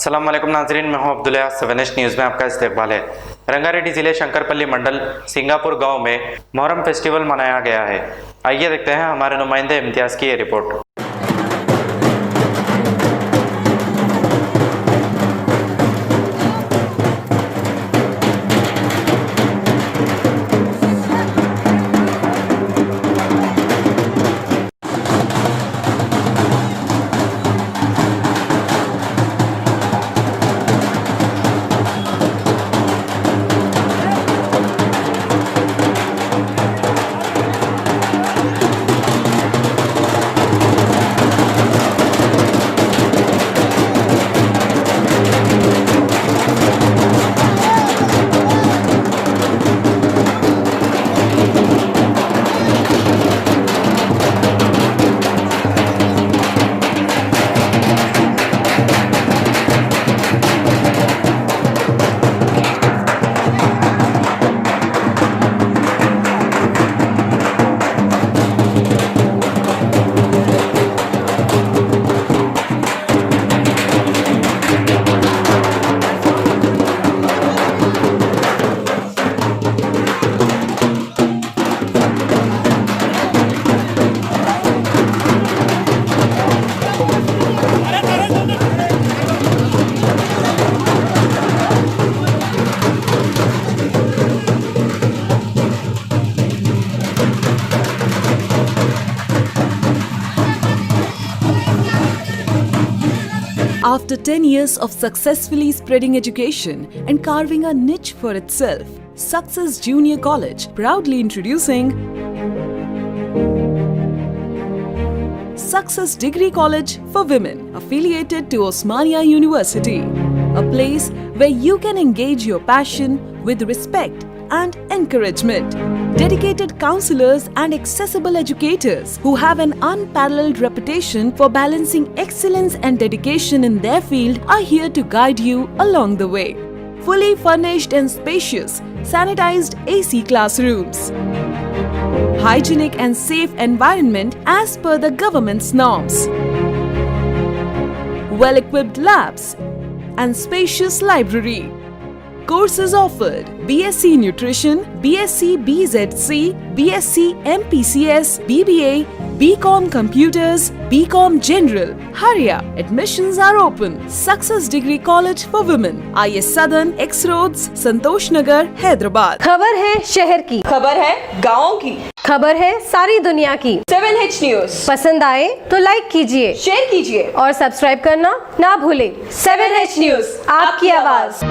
अस्सलाम वालेकुम नाजरीन, मैं हूं अब्दुल्ला। 7H न्यूज़ में आपका इस्तकबाल है। रंगारेड्डी जिले शंकरपल्ली मंडल सिंगापुर गांव में मोहर्रम फेस्टिवल मनाया गया है। आइए देखते हैं हमारे नुमाइंदे इम्तियाज़ की ये report. After 10 years of successfully spreading education and carving a niche for itself, Success Junior College proudly introducing Success Degree College for Women, affiliated to Osmania University, a place where you can engage your passion with respect and encouragement. Dedicated counselors and accessible educators who have an unparalleled reputation for balancing excellence and dedication in their field are here to guide you along the way. Fully furnished and spacious, sanitized AC classrooms. Hygienic and safe environment as per the government's norms. Well-equipped labs and spacious library. Courses offered: BSc Nutrition, BSc BZC, BSc MPCS, BBA, BCom Computers, BCom General. Hurry up! Admissions are open. Success Degree College for Women, IS Southern, X Roads, Santosh Nagar, Hyderabad. खबर है शहर की, खबर है गाँव की, खबर है सारी दुनिया की। 7H न्यूज़ पसंद आए तो लाइक कीजिए, शेयर कीजिए और सब्सक्राइब करना ना भूलें। 7H न्यूज़, आपकी आवाज।